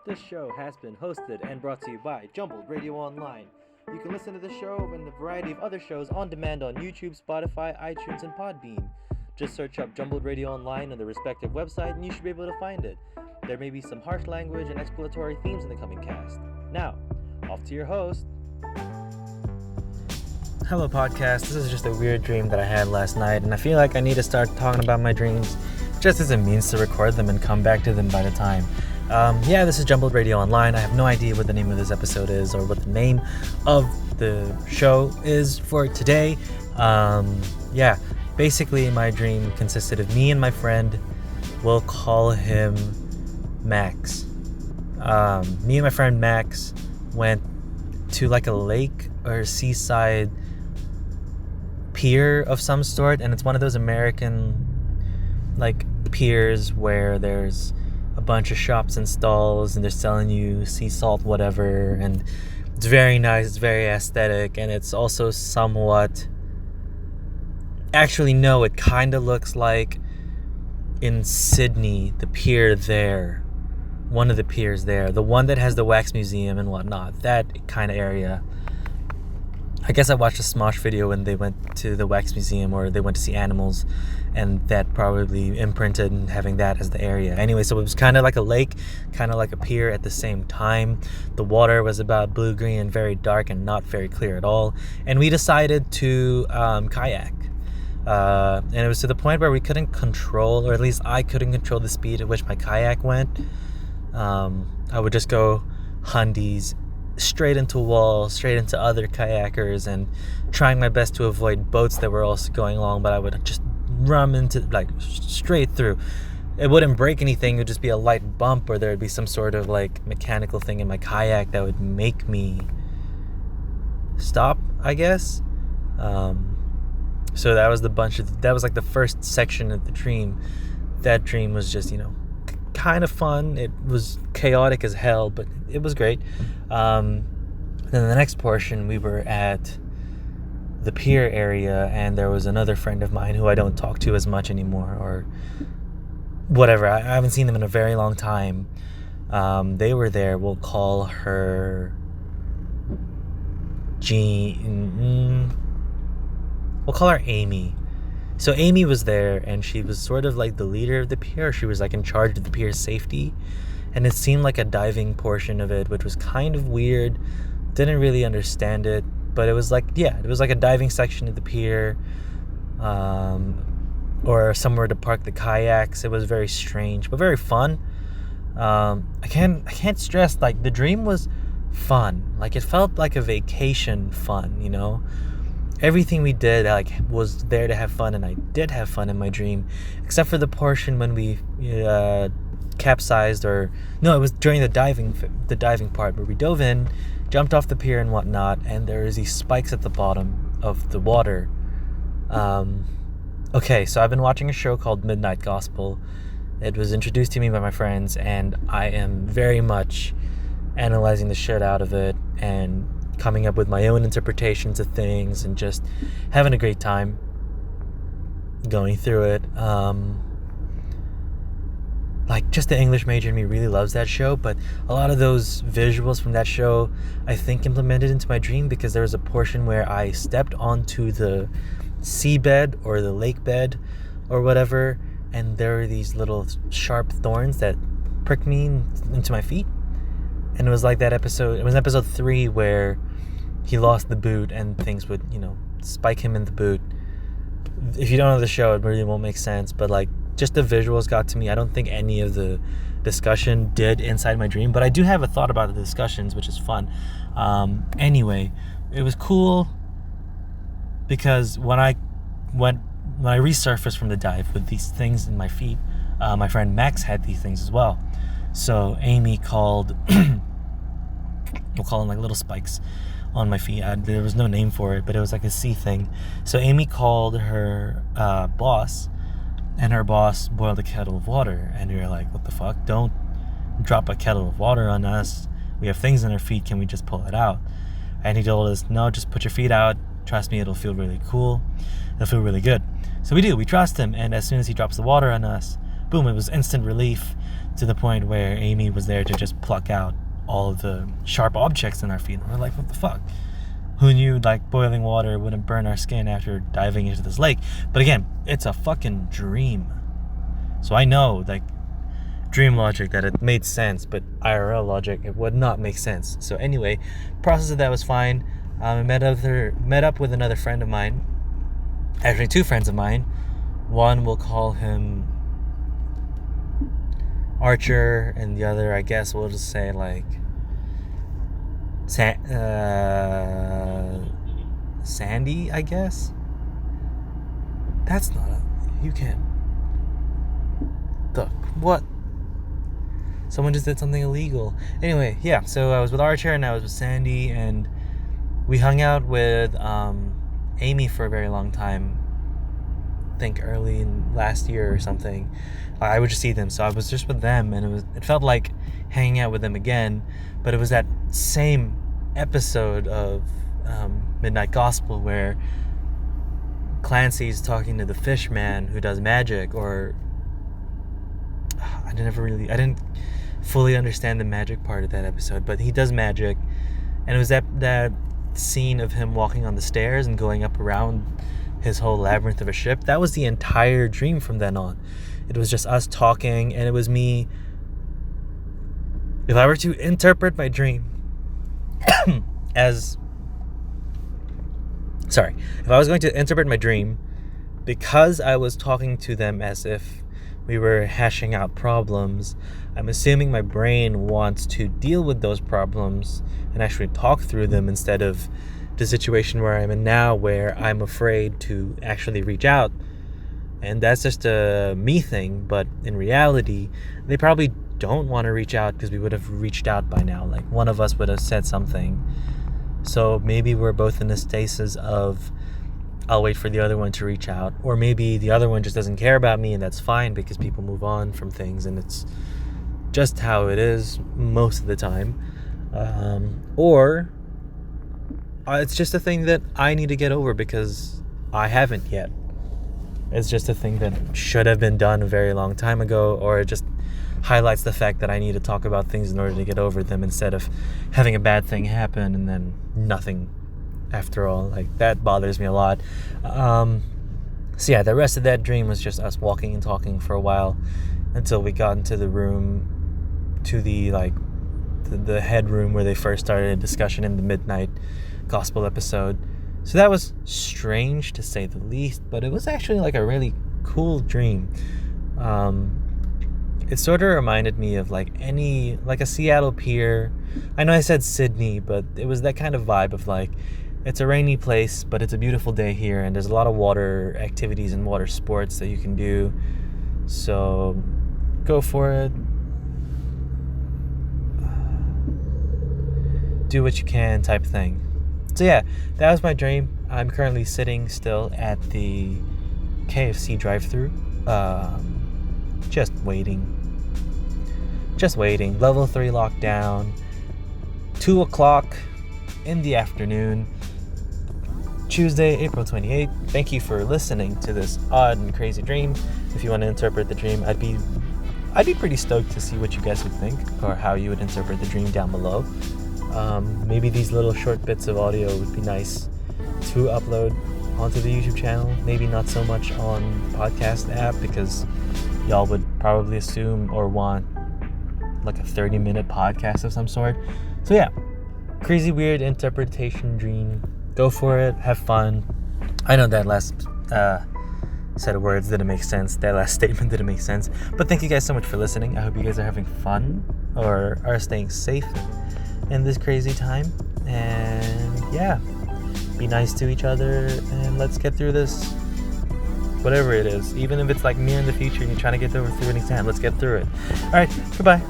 This show has been hosted and brought to you by Jumbled Radio Online. You can listen to the show and a variety of other shows on demand on YouTube, Spotify, iTunes, and Podbean. Just search up Jumbled Radio Online on the respective website and you should be able to find it. There may be some harsh language and exploratory themes in the coming cast. Now, off to your host. Hello podcast, this is just a weird dream that I had last night and I feel like I need to start talking about my dreams just as a means to record them and come back to them by the time. This is Jumbled Radio Online. I have no idea what the name of this episode is or what the name of the show is for today. Basically my dream consisted of me and my friend, we'll call him Max. Me and my friend Max went to like a lake or seaside pier of some sort, and it's one of those American like piers where there's a bunch of shops and stalls and they're selling you sea salt whatever, and it's very nice, it's very aesthetic, and it's also somewhat, actually no, it kind of looks like in Sydney, the pier there, one of the piers there, the one that has the wax museum and whatnot, that kind of area. I guess I watched a Smosh video when they went to the wax museum or they went to see animals, and that probably imprinted in having that as the area. Anyway, so it was kind of like a lake, kind of like a pier at the same time. The water was about blue-green and very dark and not very clear at all. And we decided to kayak. And it was to the point where we couldn't control, or at least I couldn't control the speed at which my kayak went. I would just go hundies straight into walls, straight into other kayakers, and trying my best to avoid boats that were also going along, but I would just run into, like, straight through. It wouldn't break anything, it would just be a light bump, or there would be some sort of like mechanical thing in my kayak that would make me stop, I guess. So that was that was like the first section of the dream. That dream was just, kind of fun. It was chaotic as hell, but it was great. Then the next portion, we were at the pier area, and there was another friend of mine who I don't talk to as much anymore, or whatever. I haven't seen them in a very long time. They were there. We'll call her We'll call her Amy. So Amy was there, and she was sort of like the leader of the pier. She was like in charge of the pier's safety, and it seemed like a diving portion of it, which was kind of weird. Didn't really understand it, but it was like, it was like a diving section of the pier, or somewhere to park the kayaks. It was very strange, but very fun. I can't stress, like, the dream was fun. Like, it felt like a vacation fun, Everything we did, like, was there to have fun, and I did have fun in my dream, except for the portion when we capsized, or no, it was during the diving part where we dove in, jumped off the pier and whatnot, and there was these spikes at the bottom of the water. Okay, so I've been watching a show called Midnight Gospel. It was introduced to me by my friends, and I am very much analyzing the shit out of it and coming up with my own interpretations of things and just having a great time going through it. Just the English major in me really loves that show, but a lot of those visuals from that show I think implemented into my dream, because there was a portion where I stepped onto the seabed or the lake bed or whatever, and there were these little sharp thorns that pricked me into my feet. And it was like that episode, it was episode 3 where he lost the boot and things would, spike him in the boot. If you don't know the show, it really won't make sense, but like, just the visuals got to me. I don't think any of the discussion did inside my dream, but I do have a thought about the discussions, which is fun. Anyway, it was cool because when I resurfaced from the dive with these things in my feet, my friend Max had these things as well. So Amy called, we'll call them like little spikes on my feet. There was no name for it, but it was like a sea thing. So Amy called her boss, and her boss boiled a kettle of water. And we were like, what the fuck? Don't drop a kettle of water on us. We have things on our feet. Can we just pull it out? And he told us, no, just put your feet out. Trust me, it'll feel really cool. It'll feel really good. So we do. We trust him. And as soon as he drops the water on us, boom, it was instant relief. to the point where Amy was there to just pluck out all of the sharp objects in our feet. And we're like, what the fuck? Who knew like boiling water wouldn't burn our skin after diving into this lake? But again, it's a fucking dream. So I know, like, dream logic that it made sense, but IRL logic, it would not make sense. So anyway, process of that was fine. I met up with another friend of mine. Actually, two friends of mine. One, we'll call him Archer, and the other, I guess we'll just say like Sandy, I guess. That's not a... You can't... What? Someone just did something illegal. Anyway, yeah, so I was with Archer and I was with Sandy, and we hung out with Amy for a very long time. I think early in last year or something. I would just see them, so I was just with them, and it felt like hanging out with them again. But it was that same episode of Midnight Gospel where Clancy's talking to the fish man who does magic, or I didn't fully understand the magic part of that episode, but he does magic, and it was that scene of him walking on the stairs and going up around his whole labyrinth of a ship. That was the entire dream from then on. It was just us talking, and it was me. If I were to interpret my dream if I was going to interpret my dream, because I was talking to them as if we were hashing out problems, I'm assuming my brain wants to deal with those problems and actually talk through them, instead of the situation where I'm in now, where I'm afraid to actually reach out. And that's just a me thing, but in reality, they probably don't want to reach out, because we would have reached out by now. Like, one of us would have said something. So maybe we're both in a stasis of, I'll wait for the other one to reach out. Or maybe the other one just doesn't care about me, and that's fine, because people move on from things, and it's just how it is most of the time. Or it's just a thing that I need to get over because I haven't yet. It's just a thing that should have been done a very long time ago, or it just highlights the fact that I need to talk about things in order to get over them, instead of having a bad thing happen and then nothing after all. Like, that bothers me a lot. So yeah, the rest of that dream was just us walking and talking for a while until we got into the room, to the headroom where they first started a discussion in the Midnight Gospel episode. So that was strange, to say the least, but it was actually like a really cool dream. It sort of reminded me of like a Seattle pier. I know I said Sydney, but it was that kind of vibe of like, it's a rainy place, but it's a beautiful day here, and there's a lot of water activities and water sports that you can do. So go for it. Do what you can, type thing. So yeah, that was my dream. I'm currently sitting still at the KFC drive-thru, just waiting. Level 3 lockdown, 2 o'clock in the afternoon, Tuesday, April 28th. Thank you for listening to this odd and crazy dream. If you want to interpret the dream, I'd be pretty stoked to see what you guys would think, or how you would interpret the dream down below. Maybe these little short bits of audio would be nice to upload onto the YouTube channel. Maybe not so much on the podcast app, because y'all would probably assume or want like a 30-minute podcast of some sort. So yeah, crazy weird interpretation dream. Go for it, have fun. I know that last set of words didn't make sense. That last statement didn't make sense. But thank you guys so much for listening. I hope you guys are having fun, or are staying safe in this crazy time. And yeah, be nice to each other, and let's get through this, whatever it is. Even if it's like me in the future and you're trying to get through an exam, let's get through it. All right, goodbye.